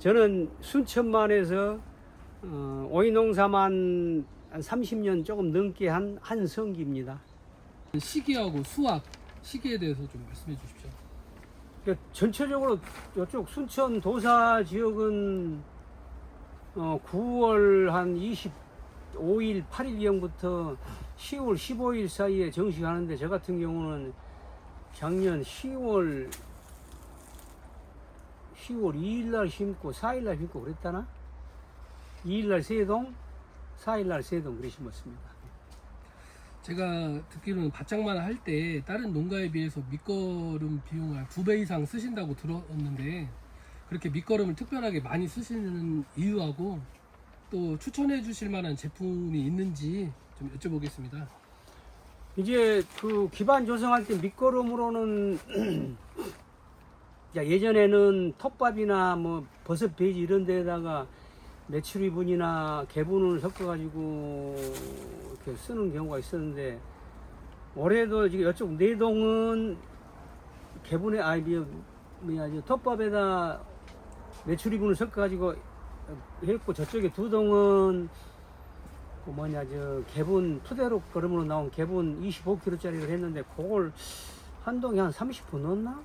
저는 순천만에서 오이 농사만 한 30년 조금 넘게 한 한성기입니다. 시기하고 수확 시기에 대해서 좀 말씀해 주십시오. 전체적으로 이쪽 순천 도사 지역은 9월 한 25일, 8일경부터 10월 15일 사이에 정식하는데, 저 같은 경우는 작년 10월 2일날 심고 4일날 심고 그랬다나? 2일날 3동, 4일날 3동 그래 심었습니다. 제가 듣기로는 바짝만 할 때 다른 농가에 비해서 밑거름 비용을 2배 이상 쓰신다고 들었는데, 그렇게 밑거름을 특별하게 많이 쓰시는 이유하고 또 추천해 주실 만한 제품이 있는지 좀 여쭤보겠습니다. 이제 그 기반 조성할 때 밑거름으로는 예전에는 톱밥이나 뭐 버섯 배지 이런 데다가 메추리분이나 개분을 섞어가지고 이렇게 쓰는 경우가 있었는데, 올해도 지금 이쪽 내동은 개분에 톱밥에다 메추리분을 섞어가지고 했고, 저쪽에 2동은 개분 투대로 거름으로 나온 개분 25kg짜리를 했는데, 그걸 한 동에 한 30분 넣었나?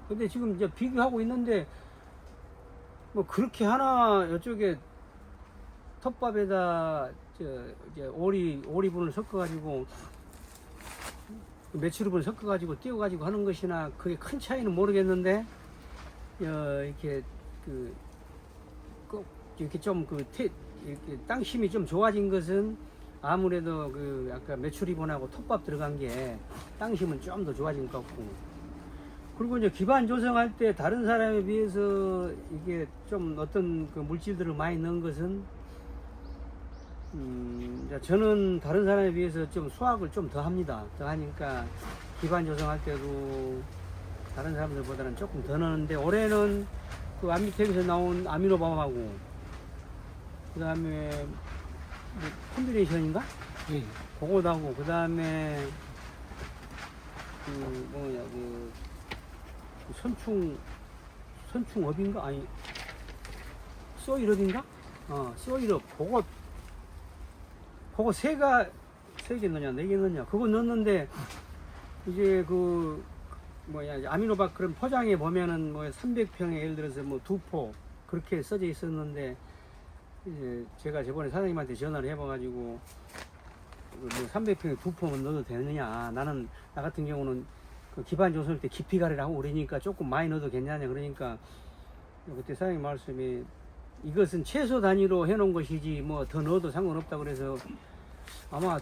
근데 지금 이제 비교하고 있는데, 뭐 그렇게 하나 이쪽에 톱밥에다 이제 오리분을 섞어가지고 메추리분을 섞어가지고 띄워가지고 하는 것이나 그게 큰 차이는 모르겠는데, 이렇게 이렇게 좀 이렇게 땅심이 좀 좋아진 것은 아무래도 아까 메추리분하고 톱밥 들어간 게 땅심은 좀 더 좋아진 것 같고, 그리고 이제 기반 조성할 때 다른 사람에 비해서 이게 좀 어떤 물질들을 많이 넣은 것은, 저는 다른 사람에 비해서 좀 수확을 좀 더 합니다. 더 하니까 기반 조성할 때도 다른 사람들보다는 조금 더 넣는데, 올해는 그 아미텍에서 나온 아미노밤하고 그 다음에 콤비네이션인가? 네. 그거도 하고, 그 다음에 선충업인가? 아니, 쏘이럽인가? 쏘이럽. 그거 3개 넣냐, 4개 넣냐. 그거 넣었는데, 이제 아미노박 그런 포장에 보면은 300평에 예를 들어서 2포 그렇게 써져 있었는데, 이제 제가 저번에 사장님한테 전화를 해봐가지고, 300평에 2포만 넣어도 되느냐. 나 같은 경우는 기반 조성할 때 깊이 가리라고 그러니까 조금 많이 넣어도 괜찮냐. 그러니까 그때 사장님 말씀이 이것은 최소 단위로 해놓은 것이지 뭐 더 넣어도 상관없다 그래서 아마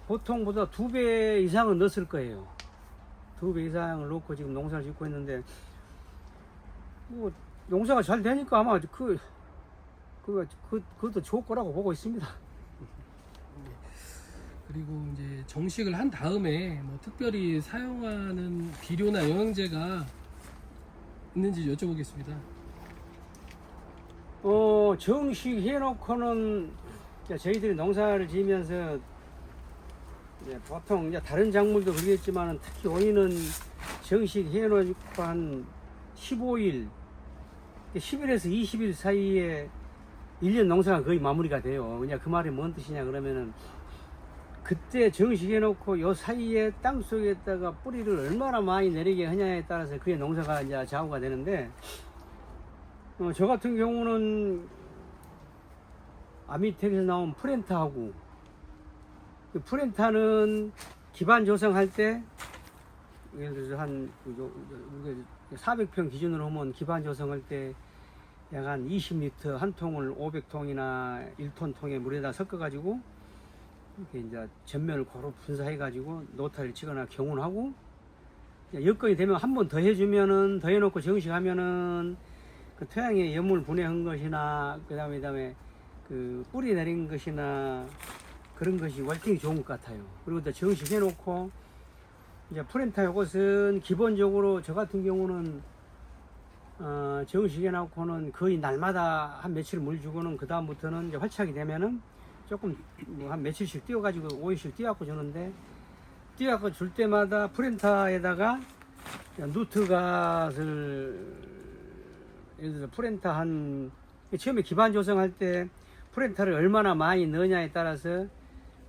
보통보다 2배 이상은 넣었을 거예요. 2배 이상을 넣고 지금 농사를 짓고 있는데, 뭐 농사가 잘 되니까 아마 그것도 좋을 거라고 보고 있습니다. 그리고 이제 정식을 한 다음에 뭐 특별히 사용하는 비료나 영양제가 있는지 여쭤보겠습니다. 정식 해놓고는 저희들이 농사를 지으면서 이제 보통 이제 다른 작물도 그러겠지만 특히 오이는 정식 해놓고 한 15일, 10일에서 20일 사이에 1년 농사가 거의 마무리가 돼요. 그냥 그 말이 뭔 뜻이냐 그러면은, 그때 정식 해놓고 요 사이에 땅 속에다가 뿌리를 얼마나 많이 내리게 하냐에 따라서 그게 농사가 이제 좌우가 되는데, 저 같은 경우는 아미텍에서 나온 프렌타하고, 그 프렌타는 기반 조성할 때 예를 들어서 한 400평 기준으로 하면 기반 조성할 때 약 한 20리터 한 통을 500통이나 1톤 통에 물에다 섞어 가지고 이렇게 이제 전면을 고루 분사해 가지고 노타를 치거나 경운하고, 여건이 되면 한 번 더 해주면은, 더 해놓고 정식하면은 그 토양에 염물 분해한 것이나 그다음에 그 뿌리 내린 것이나 그런 것이 월등히 좋은 것 같아요. 그리고 또 정식해 놓고 이제 프렌타 요것은 기본적으로 저 같은 경우는 정식해 놓고는 거의 날마다 한 며칠 물 주고는, 그 다음부터는 이제 활착이 되면은 조금 한 며칠씩 띄워가지고 5일씩 띄워갖고 주는데, 띄워갖고 줄 때마다 프렌타에다가 누트갓을 예를 들어 프렌타 처음에 기반 조성할 때 프렌타를 얼마나 많이 넣냐에 따라서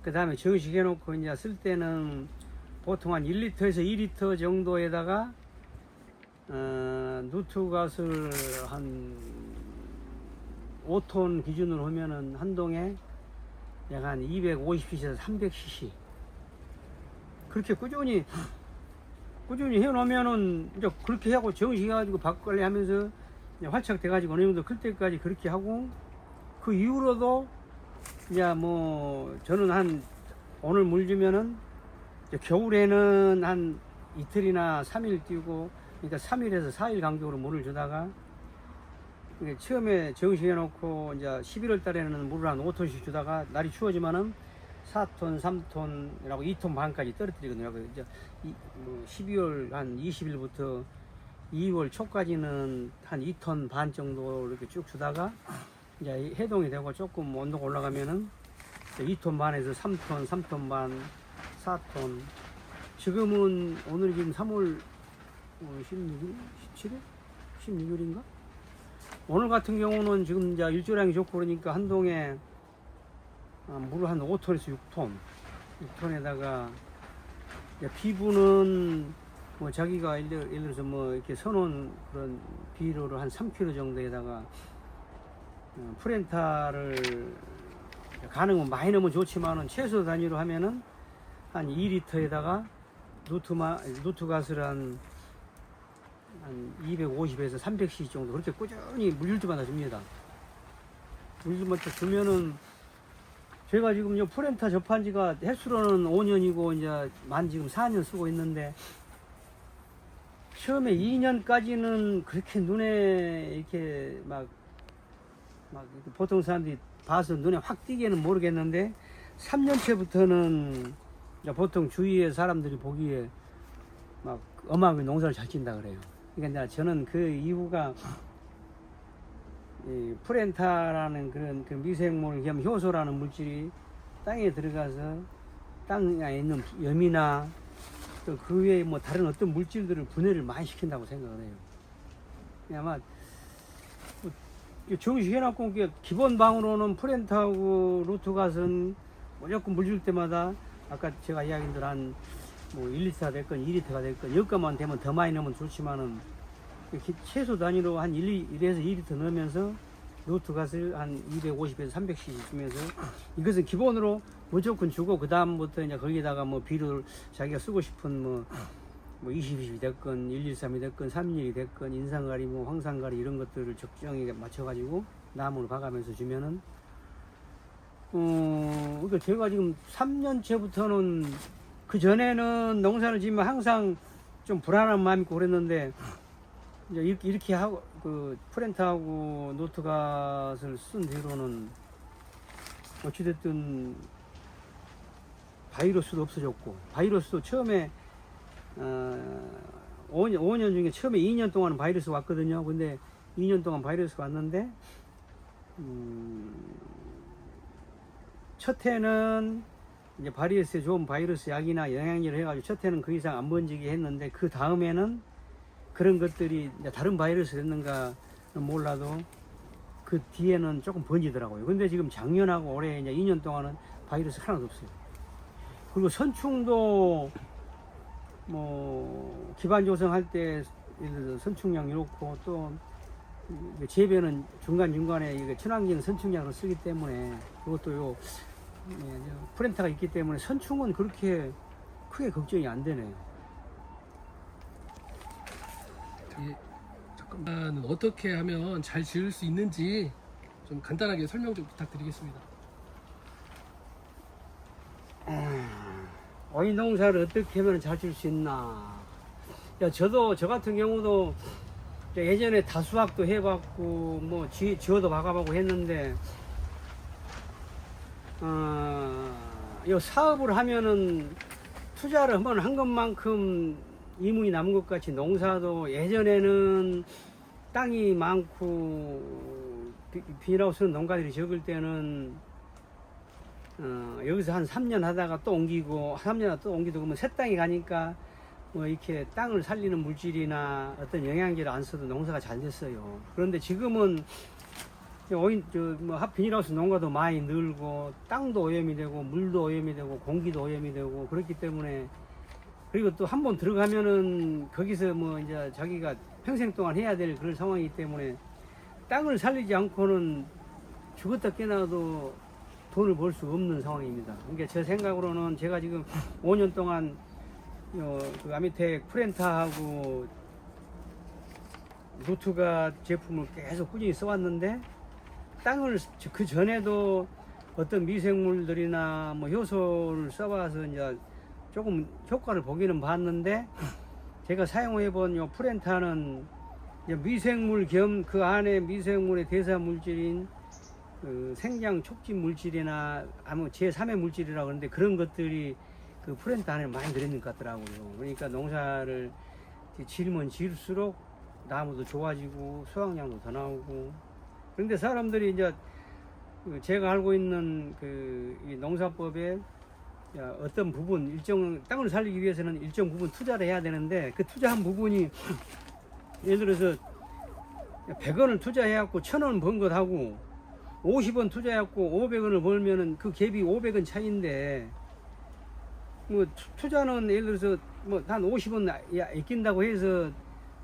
그 다음에 정식해 놓고 이제 쓸 때는 보통 한 1리터에서 2리터 정도에다가 누트갓을 한 5톤 기준으로 하면은 한 동에 약 한 250cc에서 300cc 그렇게 꾸준히 해놓으면은 이제 그렇게 하고 정식해가지고 밭관리 하면서 활착돼가지고 어느 정도 클 때까지 그렇게 하고 그 이후로도 이제 뭐 저는 오늘 물 주면은 이제 겨울에는 한 이틀이나 3일 뛰고 그러니까 3일에서 4일 간격으로 물을 주다가 이게 처음에 정식해 놓고 이제 11월 달에는 물을 한 5톤씩 주다가 날이 추워지면은 4톤, 3톤이라고 2톤 반까지 떨어뜨리거든요. 이제 12월 한 20일부터 2월 초까지는 한 2톤 반 정도 이렇게 쭉 주다가 이제 해동이 되고 조금 온도가 올라가면은 2톤 반에서 3톤, 3톤 반, 4톤. 지금은 오늘 지금 3월 16일, 17일, 16일인가? 오늘 같은 경우는 지금 이제 일조량이 좋고 그러니까 한 동에 물을 한 5톤에서 6톤, 6톤에다가 비분은 뭐 자기가 예를 들어서 뭐 이렇게 선온 그런 비료를 한 3kg 정도에다가 프렌타를 가능하면 많이 넣으면 좋지만은 최소 단위로 하면은 한 2리터에다가 누트갓을 한 250에서 300cc 정도 그렇게 꾸준히 물줄마다 줍니다. 물줄마다 주면은 제가 지금 요 프렌타 접한 지가 횟수로는 5년이고 이제 만 지금 4년 쓰고 있는데 처음에 2년까지는 그렇게 눈에 이렇게 막 이렇게 보통 사람들이 봐서 눈에 확 띄게는 모르겠는데 3년째부터는 보통 주위에 사람들이 보기에 막 어마어마하게 농사를 잘 짓는다 그래요. 그러니까 저는 그 이유가 이 프렌타라는 그런 그 미생물 겸 효소라는 물질이 땅에 들어가서 땅에 있는 염이나 또 그 외에 뭐 다른 어떤 물질들을 분해를 많이 시킨다고 생각을 해요. 아마 정식해놓고 기본 방으로는 프렌타하고 루트갓은 무조건 물 줄 때마다 아까 제가 이야기한 대로 한 뭐 1리터가 됐건 2리터가 됐건 여기만 되면 더 많이 넣으면 좋지만은 최소 단위로 한 1에서 2리터 넣으면서 루트갓을 한 250에서 300cc 주면서 이것은 기본으로 무조건 주고 그 다음부터 이제 거기다가 뭐 비료를 자기가 쓰고 싶은 뭐 20이 됐건 113이 됐건 31이 됐건 인상가리 뭐 황산가리 이런 것들을 적정하게 맞춰가지고 나무를 박아면서 주면은 그러니까 제가 지금 3년째부터는 그 전에는 농사를 지으면 항상 좀 불안한 마음이 있고 그랬는데 이제 이렇게 하고 그 프렌타하고 노트갓을 쓴 뒤로는 어찌됐든 바이러스도 없어졌고 바이러스도 처음에 5년 중에 처음에 2년 동안은 바이러스가 왔거든요. 근데 2년 동안 바이러스가 왔는데 첫 해는 이제 바이러스에 좋은 바이러스 약이나 영양제를 해가지고 첫 해는 그 이상 안 번지게 했는데 그 다음에는 그런 것들이 이제 다른 바이러스 됐는가는 몰라도 그 뒤에는 조금 번지더라고요. 근데 지금 작년하고 올해 이제 2년 동안은 바이러스 하나도 없어요. 그리고 선충도 뭐 기반 조성할 때 예를 들어 선충약 이렇고 또 재배는 중간중간에 이게 친환경 선충약을 쓰기 때문에 그것도 요 프렌타가 있기 때문에 선충은 그렇게 크게 걱정이 안 되네요. 잠깐만 어떻게 하면 잘 지을 수 있는지 좀 간단하게 설명 좀 부탁드리겠습니다. 어인 농사를 어떻게 하면 잘 지을 수 있나? 저 같은 경우도 예전에 다수학도 해봤고 뭐 지어도 박아보고 했는데 이 사업을 하면은 투자를 한번 한 것만큼 이문이 남은 것 같이 농사도 예전에는 땅이 많고 비닐하우 쓰는 농가들이 적을 때는 여기서 한 3년 하다가 또 옮기고 3년 하다가 또 옮기고 그러면 새 땅에 가니까 뭐 이렇게 땅을 살리는 물질이나 어떤 영양제를 안 써도 농사가 잘 됐어요. 그런데 지금은 비닐하우스 농가도 많이 늘고 땅도 오염이 되고 물도 오염이 되고 공기도 오염이 되고 그렇기 때문에, 그리고 또 한 번 들어가면은 거기서 뭐 이제 자기가 평생 동안 해야 될 그런 상황이기 때문에 땅을 살리지 않고는 죽었다 깨나도 돈을 벌 수 없는 상황입니다. 그러니까 제 생각으로는 제가 지금 5년 동안 그 아미텍 프렌타하고 노트가 제품을 계속 꾸준히 써왔는데, 땅을 그 전에도 어떤 미생물들이나 뭐 효소를 써봐서 이제 조금 효과를 보기는 봤는데, 제가 사용해본 요 프렌타는 미생물 겸 그 안에 미생물의 대사 물질인 그 생장 촉진 물질이나 아무 제3의 물질이라고 하는데, 그런 것들이 그 프렌타 안에 많이 들어있는 것 같더라고요. 그러니까 농사를 지으면 지을수록 나무도 좋아지고 수확량도 더 나오고. 그런데 사람들이 이제 제가 알고 있는 이 농사법에 어떤 부분, 일정 땅을 살리기 위해서는 일정 부분 투자를 해야 되는데, 그 투자한 부분이 예를 들어서 100원을 투자해갖고 1000원 번 것하고 50원 투자해갖고 500원을 벌면은 그 갭이 500원 차이인데, 뭐 투자는 예를 들어서 뭐 한 50원 아낀다고 해서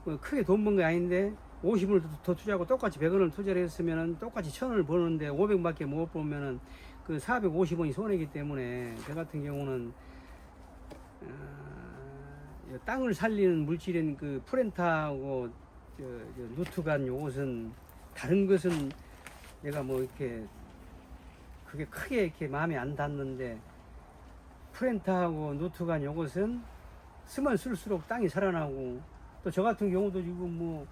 뭐 크게 돈 번 게 아닌데, 50원을 더 투자하고 똑같이 100원을 투자를 했으면은 똑같이 1000원을 버는데 500원밖에 못 벌면은 그 450원이 손해이기 때문에, 저 같은 경우는 땅을 살리는 물질인 그 프렌타하고 누트간 요것은, 다른 것은 내가 뭐 이렇게 그게 크게 이렇게 마음에 안 닿는데, 프렌타하고 누트간 요것은 쓰면 쓸수록 땅이 살아나고, 또 저 같은 경우도 지금 뭐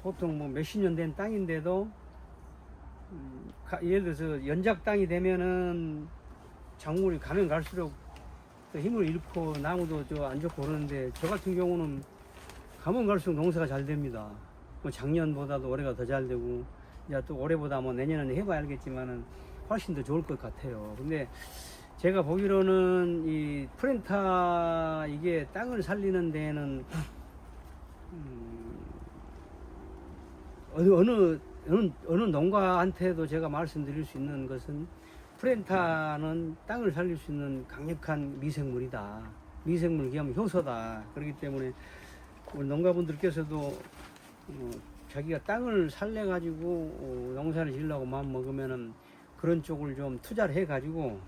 보통 뭐 몇십 년 된 땅인데도 예를 들어서 연작 땅이 되면은 작물이 가면 갈수록 또 힘을 잃고 나무도 안 좋고 그러는데, 저 같은 경우는 가면 갈수록 농사가 잘 됩니다. 뭐 작년보다도 올해가 더 잘 되고, 이제 또 올해보다 뭐 내년에는 해봐야 알겠지만은 훨씬 더 좋을 것 같아요. 근데 제가 보기로는 이 프렌타 이게 땅을 살리는 데는 어느 농가한테도 제가 말씀드릴 수 있는 것은, 프렌타는 땅을 살릴 수 있는 강력한 미생물이다. 미생물 겸 효소다. 그렇기 때문에 우리 농가분들께서도 자기가 땅을 살려가지고 농사를 지으려고 마음 먹으면은 그런 쪽을 좀 투자를 해가지고,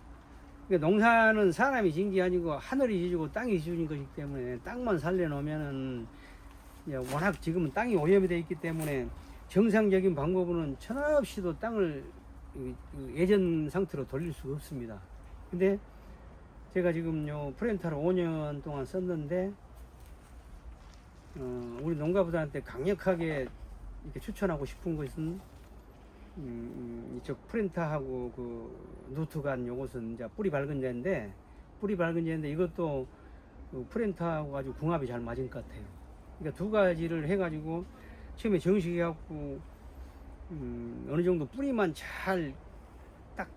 그러니까 농사는 사람이 지은 게 아니고 하늘이 지주고 땅이 지주인 것이기 때문에, 땅만 살려놓으면은 워낙 지금은 땅이 오염이 되어 있기 때문에 정상적인 방법으로는 천없이도 땅을 예전 상태로 돌릴 수가 없습니다. 근데 제가 지금 요 프렌타를 5년 동안 썼는데, 우리 농가분들한테 강력하게 이렇게 추천하고 싶은 것은, 이쪽 프렌타하고 그 누트간 요것은 이제 뿌리 밝은 제인데, 이것도 그 프렌타하고 아주 궁합이 잘 맞은 것 같아요. 그러니까 두 가지를 해가지고 처음에 정식해갖고 어느 정도 뿌리만 잘 딱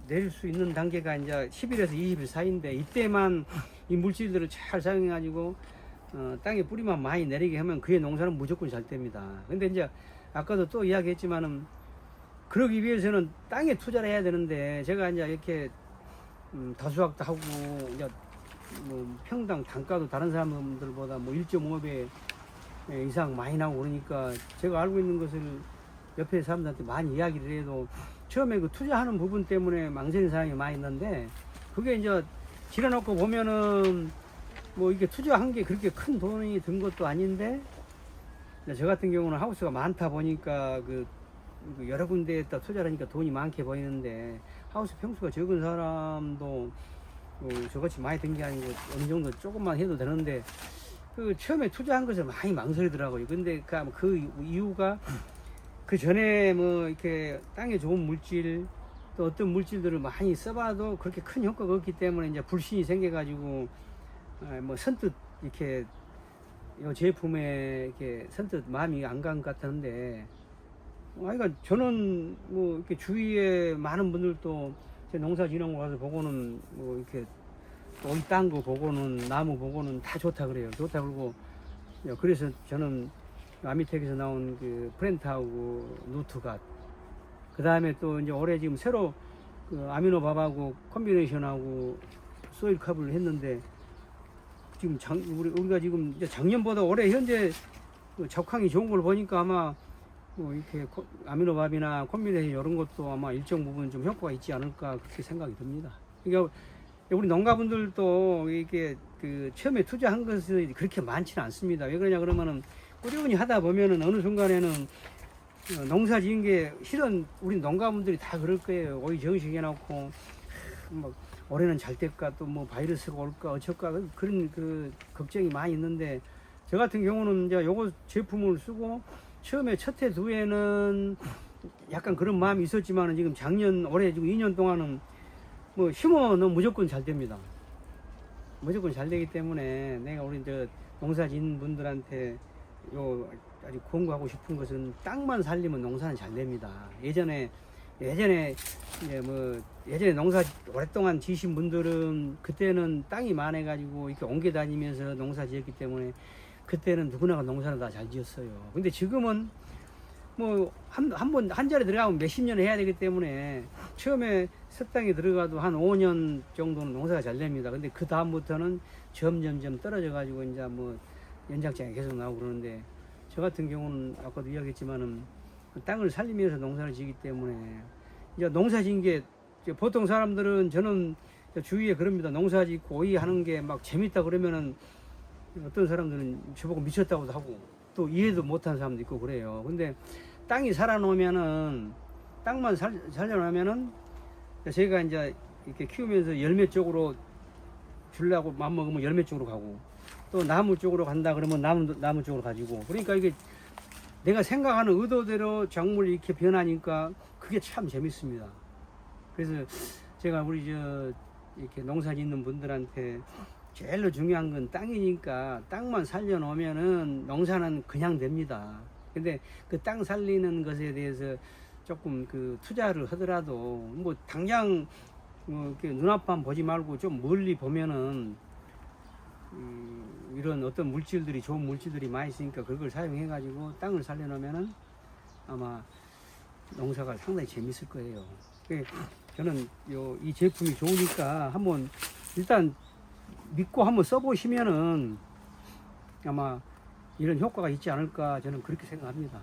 내릴 수 있는 단계가 이제 10일에서 20일 사이인데, 이때만 이 물질들을 잘 사용해가지고 땅에 뿌리만 많이 내리게 하면 그의 농사는 무조건 잘 됩니다. 근데 이제 아까도 또 이야기했지만은, 그러기 위해서는 땅에 투자를 해야 되는데, 제가 이제 이렇게 다수학도 하고 이제 뭐 평당 단가도 다른 사람들보다 뭐 1.5배 이상 많이 나오고 그러니까, 제가 알고 있는 것을 옆에 사람들한테 많이 이야기를 해도 처음에 그 투자하는 부분 때문에 망설이는 사람이 많이 있는데, 그게 이제 지어놓고 보면은 뭐 이게 투자한 게 그렇게 큰 돈이 든 것도 아닌데, 저 같은 경우는 하우스가 많다 보니까 그 여러 군데에다 투자를 하니까 돈이 많게 보이는데, 하우스 평수가 적은 사람도 저같이 많이 든 게 아니고 어느 정도 조금만 해도 되는데, 그 처음에 투자한 것을 많이 망설이더라고요. 근데 그 이유가, 그 전에 뭐 이렇게 땅에 좋은 물질, 또 어떤 물질들을 많이 써봐도 그렇게 큰 효과가 없기 때문에 이제 불신이 생겨가지고 뭐 선뜻 이렇게 이 제품에 이렇게 선뜻 마음이 안 간 것 같은데, 그러니까 저는 뭐 이렇게 주위에 많은 분들도 제 농사진흥 가서 보고는 뭐 이렇게 오이 딴 거 보고는 나무 보고는 다 좋다 그래요. 좋다 그러고 그래서 저는 아미텍에서 나온 그 프렌트하고 누트가 그 다음에 또 이제 올해 지금 새로 그 아미노밥하고 콤비네이션하고 소일 컵을 했는데 지금 우리가 지금 이제 작년보다 올해 현재 그 적항이 좋은 걸 보니까 아마 뭐 이렇게 아미노밥이나 콤비네이션 이런 것도 아마 일정 부분 좀 효과가 있지 않을까 그렇게 생각이 듭니다. 그러니까 우리 농가분들도 이게 그 처음에 투자한 것이 그렇게 많지는 않습니다. 왜 그러냐 그러면은 꾸준히 하다 보면은 어느 순간에는 농사 지은 게 실은 우리 농가분들이 다 그럴 거예요. 오이 정식 해놓고 막 올해는 잘 될까 또 뭐 바이러스가 올까 어쩔까 그런 그 걱정이 많이 있는데 저 같은 경우는 이제 요거 제품을 쓰고 처음에 첫 해 두 해는 약간 그런 마음이 있었지만은 지금 작년 올해 지금 2년 동안은 뭐 심어는 무조건 잘 됩니다. 무조건 잘 되기 때문에 내가 우리 저 농사 짓는 분들한테 요 아주 권고하고 싶은 것은 땅만 살리면 농사는 잘 됩니다. 예전에 이제 뭐 예전에 농사 오랫동안 지으신 분들은 그때는 땅이 많아가지고 이렇게 옮겨 다니면서 농사 지었기 때문에 그때는 누구나가 농사를 다 잘 지었어요. 근데 지금은 뭐 한 자리 들어가면 몇십 년을 해야 되기 때문에 처음에 첫 땅에 들어가도 한 5년 정도는 농사가 잘 됩니다. 근데 그 다음부터는 점점점 떨어져 가지고 이제 뭐 연장장이 계속 나오고 그러는데 저 같은 경우는 아까도 이야기했지만은 땅을 살리면서 농사를 지기 때문에 이제 농사 지은 게 보통 사람들은 저는 주위에 그럽니다. 농사 짓고 오이 하는 게 막 재밌다 그러면은 어떤 사람들은 저보고 미쳤다고도 하고 또 이해도 못하는 사람도 있고 그래요. 근데 땅이 살아놓으면은 땅만 살려놓으면은 저희가 이제 이렇게 키우면서 열매 쪽으로 주려고 맘먹으면 열매 쪽으로 가고 또 나무 쪽으로 간다 그러면 나무 쪽으로 가지고 그러니까 이게 내가 생각하는 의도대로 작물이 이렇게 변하니까 그게 참 재밌습니다. 그래서 제가 우리 이렇게 농사 짓는 분들한테 제일로 중요한 건 땅이니까 땅만 살려놓으면은 농사는 그냥 됩니다. 근데 그 땅 살리는 것에 대해서 조금 그 투자를 하더라도 뭐 당장 뭐 이렇게 눈앞만 보지 말고 좀 멀리 보면은 이런 어떤 물질들이 좋은 물질들이 많이 있으니까 그걸 사용해 가지고 땅을 살려놓으면은 아마 농사가 상당히 재밌을 거예요. 저는 이 제품이 좋으니까 한번 일단 믿고 한번 써보시면은 아마 이런 효과가 있지 않을까 저는 그렇게 생각합니다.